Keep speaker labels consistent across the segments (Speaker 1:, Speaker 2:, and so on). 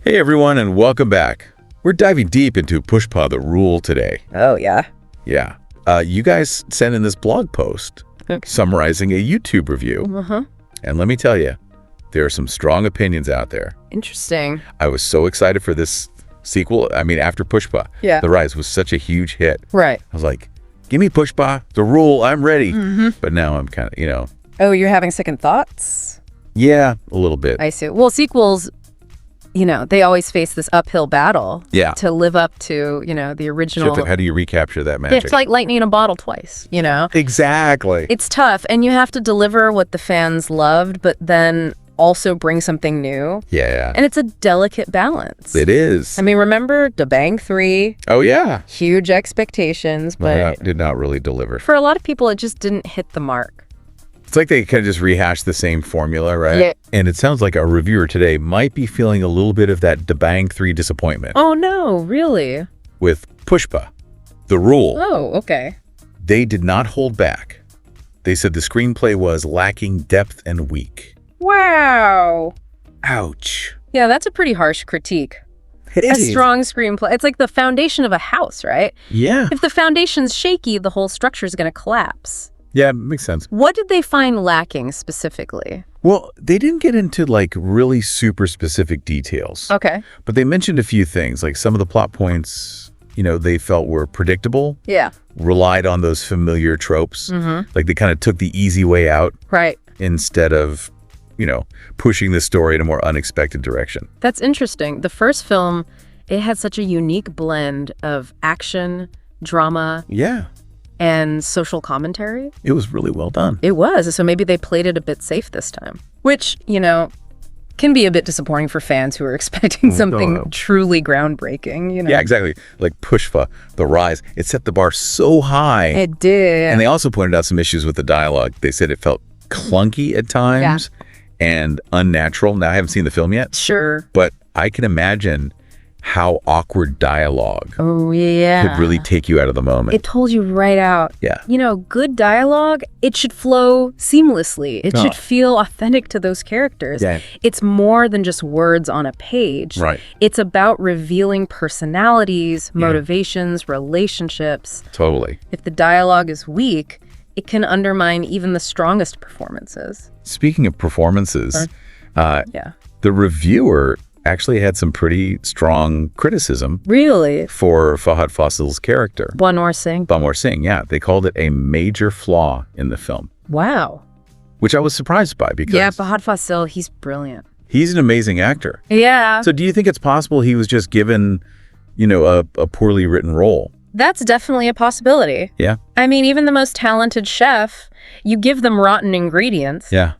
Speaker 1: Hey everyone, and welcome back. We're diving deep into Pushpa the Rule today.
Speaker 2: Oh, yeah?
Speaker 1: Yeah. You guys sent in this blog post summarizing a YouTube review. And let me tell you, there are some strong opinions out there.
Speaker 2: Interesting.
Speaker 1: I was so excited for this sequel. I mean, after Pushpa,
Speaker 2: Yeah.
Speaker 1: The Rise was such a huge hit.
Speaker 2: Right.
Speaker 1: I was like, give me Pushpa, the Rule, I'm ready. But now I'm kind of,
Speaker 2: Oh, you're having second thoughts?
Speaker 1: yeah, a little bit.
Speaker 2: I see. Well, sequels, they always face this uphill battle to live up to, the original.
Speaker 1: How do you recapture that magic?
Speaker 2: It's like lightning in a bottle twice,
Speaker 1: Exactly.
Speaker 2: It's tough, and you have to deliver what the fans loved, but then also bring something new.
Speaker 1: Yeah.
Speaker 2: And it's a delicate balance.
Speaker 1: It is.
Speaker 2: I mean, remember Da Bang 3?
Speaker 1: Oh, yeah.
Speaker 2: Huge expectations, but
Speaker 1: That did not really deliver.
Speaker 2: for a lot of people, it just didn't hit the mark.
Speaker 1: It's like they kind of just rehashed the same formula, right?
Speaker 2: Yeah.
Speaker 1: And it sounds like our reviewer today might be feeling a little bit of that Da Bang 3 disappointment
Speaker 2: Oh, no, really?
Speaker 1: with Pushpa, the Rule.
Speaker 2: Oh, okay.
Speaker 1: They did not hold back. They said the screenplay was lacking depth and weak.
Speaker 2: Wow.
Speaker 1: Ouch.
Speaker 2: Yeah, that's a pretty harsh critique.
Speaker 1: It
Speaker 2: A strong screenplay. It's like the foundation of a house, right?
Speaker 1: Yeah.
Speaker 2: If the foundation's shaky, the whole structure is going to collapse.
Speaker 1: Yeah, makes sense.
Speaker 2: What did they find lacking specifically?
Speaker 1: Well, they didn't get into like really super specific details.
Speaker 2: Okay.
Speaker 1: But they mentioned a few things, like some of the plot points, they felt were predictable.
Speaker 2: Yeah.
Speaker 1: Relied on those familiar tropes. Like they kind of took the easy way out.
Speaker 2: Right.
Speaker 1: Instead of, pushing the story in a more unexpected direction.
Speaker 2: That's interesting. The first film, it had such a unique blend of action, drama,
Speaker 1: Yeah.
Speaker 2: and social commentary.
Speaker 1: It was really well done.
Speaker 2: It was. So maybe they played it a bit safe this time, which, can be a bit disappointing for fans who are expecting something truly groundbreaking,
Speaker 1: Yeah, exactly. Like Pushpa, The Rise, it set the bar so high.
Speaker 2: It did.
Speaker 1: And they also pointed out some issues with the dialogue. They said it felt clunky at times and unnatural. Now, I haven't seen the film yet.
Speaker 2: Sure.
Speaker 1: But I can imagine how awkward dialogue
Speaker 2: Oh, yeah.
Speaker 1: could really take you out of the moment.
Speaker 2: It told you right out.
Speaker 1: Yeah.
Speaker 2: Good dialogue, it should flow seamlessly. It should feel authentic to those characters.
Speaker 1: Yeah.
Speaker 2: It's more than just words on a page.
Speaker 1: Right.
Speaker 2: It's about revealing personalities, motivations, relationships.
Speaker 1: Totally.
Speaker 2: If the dialogue is weak, it can undermine even the strongest performances.
Speaker 1: Speaking of performances,
Speaker 2: Yeah.
Speaker 1: the reviewer actually had some pretty strong criticism
Speaker 2: Really?
Speaker 1: for Fahad Fasil's character.
Speaker 2: Banwar Singh?
Speaker 1: Banwar Singh, yeah. They called it a major flaw in the film,
Speaker 2: Wow.
Speaker 1: which I was surprised by because
Speaker 2: Yeah, Fahad Fasil, he's brilliant.
Speaker 1: he's an amazing actor.
Speaker 2: Yeah.
Speaker 1: So do you think it's possible he was just given, a poorly written role?
Speaker 2: That's definitely a possibility.
Speaker 1: Yeah.
Speaker 2: I mean, even the most talented chef, you give them rotten ingredients,
Speaker 1: Yeah.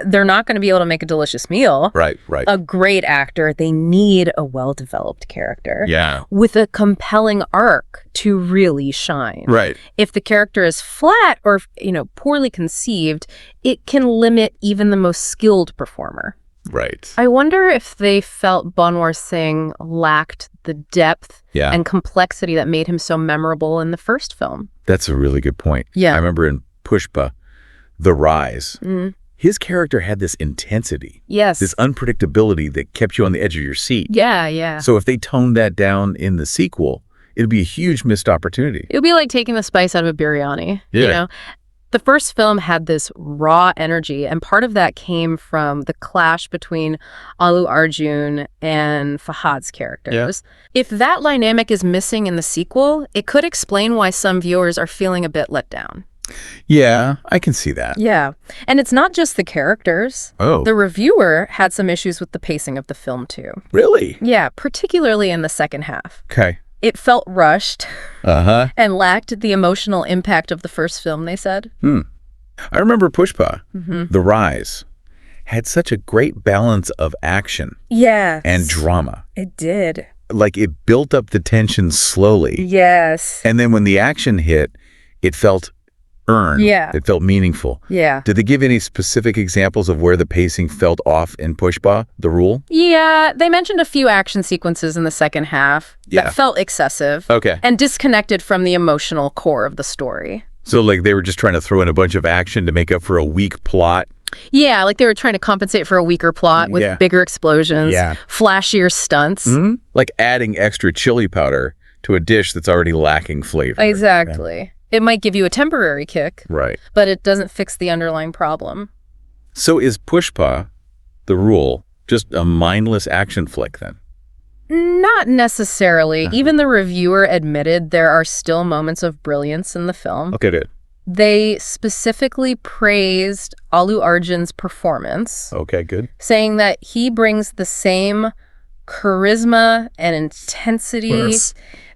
Speaker 2: they're not going to be able to make a delicious meal.
Speaker 1: Right.
Speaker 2: A great actor, they need a well-developed character.
Speaker 1: Yeah.
Speaker 2: With a compelling arc to really shine.
Speaker 1: Right.
Speaker 2: If the character is flat or, poorly conceived, it can limit even the most skilled performer.
Speaker 1: Right.
Speaker 2: I wonder if they felt Banwar Singh lacked the depth and complexity that made him so memorable in the first film.
Speaker 1: That's a really good point.
Speaker 2: Yeah.
Speaker 1: I remember in Pushpa, The Rise, his character had this intensity.
Speaker 2: Yes.
Speaker 1: This unpredictability that kept you on the edge of your seat.
Speaker 2: Yeah.
Speaker 1: So if they toned that down in the sequel, it'd be a huge missed opportunity.
Speaker 2: It would be like taking the spice out of a biryani.
Speaker 1: Yeah.
Speaker 2: The first film had this raw energy, and part of that came from the clash between Allu Arjun and Fahad's characters. If that dynamic is missing in the sequel, it could explain why some viewers are feeling a bit let down.
Speaker 1: Yeah, I can see that.
Speaker 2: Yeah. And it's not just the characters.
Speaker 1: Oh.
Speaker 2: The reviewer had some issues with the pacing of the film, too.
Speaker 1: Really?
Speaker 2: Yeah, particularly in the second half.
Speaker 1: Okay.
Speaker 2: It felt rushed
Speaker 1: Uh-huh.
Speaker 2: and lacked the emotional impact of the first film, they said.
Speaker 1: I remember Pushpa, The Rise, had such a great balance of action
Speaker 2: Yes.
Speaker 1: and drama.
Speaker 2: It did.
Speaker 1: Like it built up the tension slowly.
Speaker 2: Yes.
Speaker 1: And then when the action hit, it felt earned.
Speaker 2: Yeah.
Speaker 1: It felt meaningful.
Speaker 2: Yeah.
Speaker 1: Did they give any specific examples of where the pacing felt off in Pushpa, the Rule?
Speaker 2: Yeah, they mentioned a few action sequences in the second half
Speaker 1: Yeah.
Speaker 2: that felt excessive
Speaker 1: Okay.
Speaker 2: and disconnected from the emotional core of the story.
Speaker 1: So like they were just trying to throw in a bunch of action to make up for a weak plot?
Speaker 2: Yeah, like they were trying to compensate for a weaker plot with bigger explosions, flashier stunts.
Speaker 1: Like adding extra chili powder to a dish that's already lacking flavor.
Speaker 2: Exactly. Yeah. It might give you a temporary kick,
Speaker 1: right?
Speaker 2: But it doesn't fix the underlying problem.
Speaker 1: So is Pushpa, The Rule, just a mindless action flick then?
Speaker 2: Not necessarily. Even the reviewer admitted there are still moments of brilliance in the film.
Speaker 1: Okay, good.
Speaker 2: They specifically praised Allu Arjun's performance.
Speaker 1: Okay, good.
Speaker 2: Saying that he brings the same charisma and intensity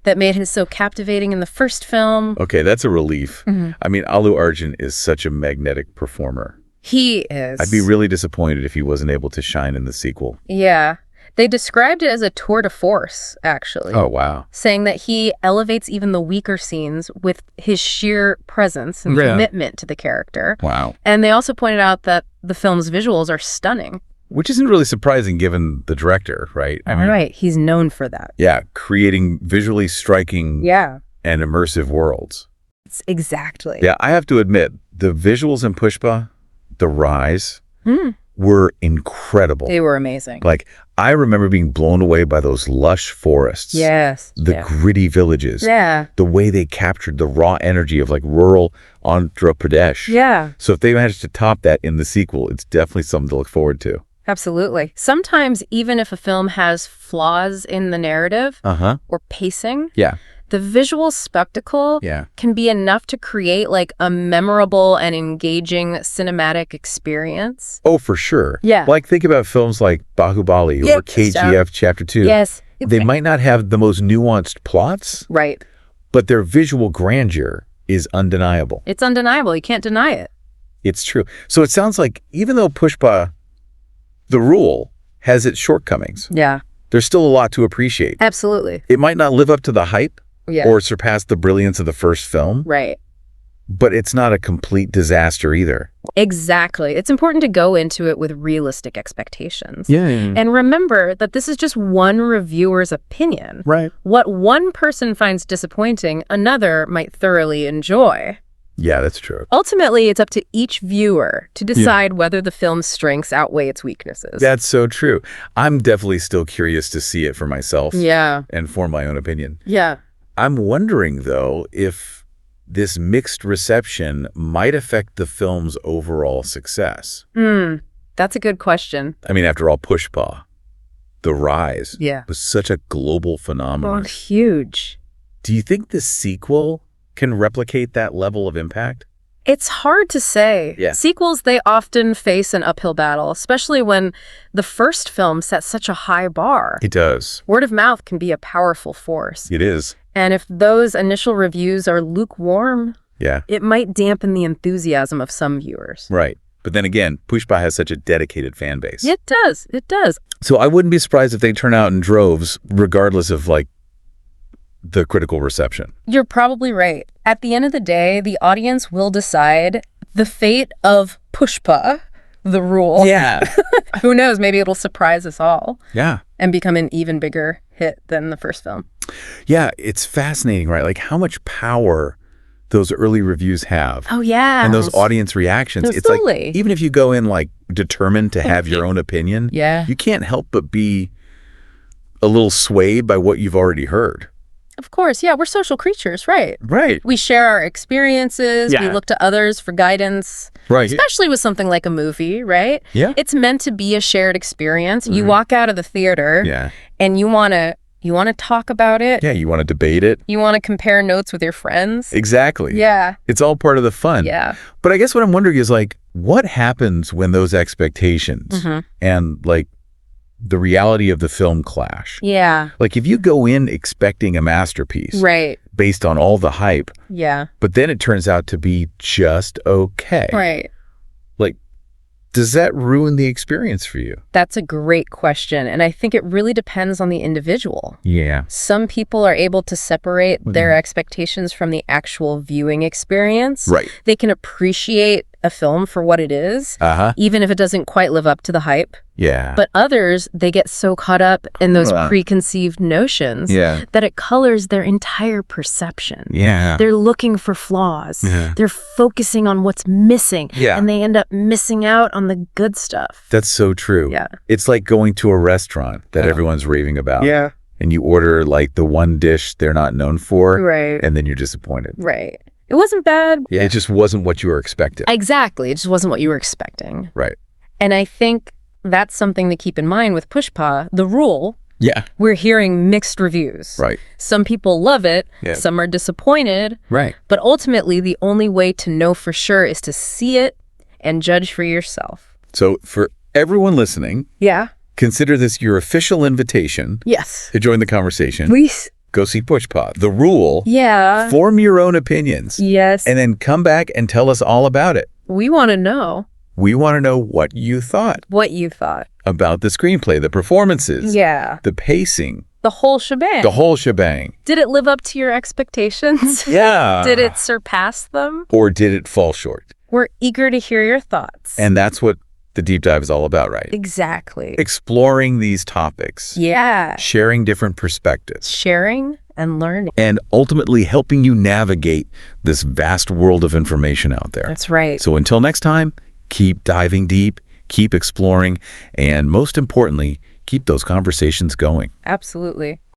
Speaker 2: that made him so captivating in the first film.
Speaker 1: Okay, that's a relief. I mean, Allu Arjun is such a magnetic performer.
Speaker 2: He is.
Speaker 1: I'd be really disappointed if he wasn't able to shine in the sequel.
Speaker 2: Yeah. They described it as a tour de force, actually.
Speaker 1: Oh, wow.
Speaker 2: Saying that he elevates even the weaker scenes with his sheer presence and commitment to the character.
Speaker 1: Wow.
Speaker 2: And they also pointed out that the film's visuals are stunning.
Speaker 1: Which isn't really surprising given the director, right? I mean,
Speaker 2: right. He's known for that.
Speaker 1: Yeah, creating visually striking and immersive worlds.
Speaker 2: Exactly.
Speaker 1: Yeah, I have to admit, the visuals in Pushpa, The Rise, were incredible.
Speaker 2: They were amazing.
Speaker 1: Like, I remember being blown away by those lush forests.
Speaker 2: Yes.
Speaker 1: The gritty villages.
Speaker 2: Yeah.
Speaker 1: The way they captured the raw energy of like rural Andhra Pradesh.
Speaker 2: Yeah.
Speaker 1: So if they managed to top that in the sequel, it's definitely something to look forward to.
Speaker 2: Absolutely. Sometimes, even if a film has flaws in the narrative or pacing, the visual spectacle can be enough to create like a memorable and engaging cinematic experience.
Speaker 1: Oh, for sure.
Speaker 2: Yeah.
Speaker 1: Like think about films like Bahubali or KGF Chapter 2.
Speaker 2: Yes.
Speaker 1: They might not have the most nuanced plots.
Speaker 2: Right.
Speaker 1: But their visual grandeur is undeniable.
Speaker 2: It's undeniable. You can't deny it.
Speaker 1: It's true. So it sounds like even though Pushpa, The Rule, has its shortcomings, there's still a lot to appreciate.
Speaker 2: Absolutely.
Speaker 1: It might not live up to the hype or surpass the brilliance of the first film.
Speaker 2: Right.
Speaker 1: But it's not a complete disaster either.
Speaker 2: Exactly. It's important to go into it with realistic expectations.
Speaker 1: Yeah.
Speaker 2: And remember that this is just one reviewer's opinion.
Speaker 1: Right.
Speaker 2: What one person finds disappointing, another might thoroughly enjoy.
Speaker 1: Yeah, that's true.
Speaker 2: Ultimately, it's up to each viewer to decide whether the film's strengths outweigh its weaknesses.
Speaker 1: That's so true. I'm definitely still curious to see it for myself.
Speaker 2: Yeah.
Speaker 1: And form my own opinion.
Speaker 2: Yeah.
Speaker 1: I'm wondering, though, if this mixed reception might affect the film's overall success.
Speaker 2: That's a good question.
Speaker 1: I mean, after all, Pushpa, The Rise, was such a global phenomenon.
Speaker 2: Oh, huge.
Speaker 1: Do you think the sequel can replicate that level of impact?
Speaker 2: It's hard to say.
Speaker 1: Yeah.
Speaker 2: Sequels, they often face an uphill battle, especially when the first film set such a high bar.
Speaker 1: It does.
Speaker 2: Word of mouth can be a powerful force.
Speaker 1: It is.
Speaker 2: And if those initial reviews are lukewarm, it might dampen the enthusiasm of some viewers.
Speaker 1: Right. But then again, Pushpa has such a dedicated fan base.
Speaker 2: It does. It does.
Speaker 1: So I wouldn't be surprised if they turn out in droves, regardless of like the critical reception.
Speaker 2: You're probably right. At the end of the day, the audience will decide the fate of Pushpa, The Rule.
Speaker 1: Yeah.
Speaker 2: Who knows? Maybe it'll surprise us all.
Speaker 1: Yeah.
Speaker 2: And become an even bigger hit than the first film.
Speaker 1: Yeah, it's fascinating, right? Like how much power those early reviews have.
Speaker 2: Oh, yeah.
Speaker 1: And those audience reactions. It's like, even if you go in like determined to have your own opinion, you can't help but be a little swayed by what you've already heard.
Speaker 2: Of course. Yeah, we're social creatures, right?
Speaker 1: Right.
Speaker 2: We share our experiences. We look to others for guidance.
Speaker 1: Right.
Speaker 2: Especially with something like a movie, right?
Speaker 1: Yeah.
Speaker 2: It's meant to be a shared experience. You walk out of the theater and you want to talk about it.
Speaker 1: Yeah, you want to debate it.
Speaker 2: You want to compare notes with your friends.
Speaker 1: Exactly.
Speaker 2: Yeah.
Speaker 1: It's all part of the fun.
Speaker 2: Yeah.
Speaker 1: But I guess what I'm wondering is like, what happens when those expectations and like the reality of the film clash?
Speaker 2: Yeah.
Speaker 1: Like if you go in expecting a masterpiece.
Speaker 2: Right.
Speaker 1: Based on all the hype.
Speaker 2: Yeah.
Speaker 1: But then it turns out to be just okay.
Speaker 2: Right.
Speaker 1: Like, does that ruin the experience for you?
Speaker 2: That's a great question. And I think it really depends on the individual.
Speaker 1: Yeah.
Speaker 2: Some people are able to separate their expectations from the actual viewing experience.
Speaker 1: Right.
Speaker 2: They can appreciate a film for what it is, even if it doesn't quite live up to the hype.
Speaker 1: Yeah.
Speaker 2: But others, they get so caught up in those preconceived notions that it colors their entire perception.
Speaker 1: Yeah.
Speaker 2: They're looking for flaws. Yeah. They're focusing on what's missing. Yeah. And they end up missing out on the good stuff.
Speaker 1: That's so true.
Speaker 2: Yeah.
Speaker 1: It's like going to a restaurant that everyone's raving about.
Speaker 3: Yeah.
Speaker 1: And you order like the one dish they're not known for.
Speaker 2: Right.
Speaker 1: And then you're disappointed.
Speaker 2: Right. It wasn't bad.
Speaker 1: Yeah. It just wasn't what you were expecting.
Speaker 2: Exactly. It just wasn't what you were expecting.
Speaker 1: Right.
Speaker 2: And I think that's something to keep in mind with Pushpa. The Rule, we're hearing mixed reviews.
Speaker 1: Right.
Speaker 2: Some people love it. Yeah. Some are disappointed.
Speaker 1: Right.
Speaker 2: But ultimately, the only way to know for sure is to see it and judge for yourself.
Speaker 1: So for everyone listening, consider this your official invitation to join the conversation.
Speaker 2: Please.
Speaker 1: Go see Pushpa. The Rule.
Speaker 2: Yeah.
Speaker 1: Form your own opinions.
Speaker 2: Yes.
Speaker 1: And then come back and tell us all about it.
Speaker 2: We want to know.
Speaker 1: We want to know what you thought.
Speaker 2: What you thought.
Speaker 1: About the screenplay, the performances.
Speaker 2: Yeah.
Speaker 1: The pacing.
Speaker 2: The whole shebang.
Speaker 1: The whole shebang.
Speaker 2: Did it live up to your expectations?
Speaker 1: Yeah.
Speaker 2: Did it surpass them?
Speaker 1: Or did it fall short?
Speaker 2: We're eager to hear your thoughts.
Speaker 1: And that's what the deep dive is all about, right?
Speaker 2: Exactly.
Speaker 1: Exploring these topics.
Speaker 2: Yeah.
Speaker 1: Sharing different perspectives.
Speaker 2: Sharing and learning.
Speaker 1: And ultimately helping you navigate this vast world of information out there.
Speaker 2: That's right.
Speaker 1: So until next time, keep diving deep, keep exploring, and most importantly, keep those conversations going.
Speaker 2: Absolutely.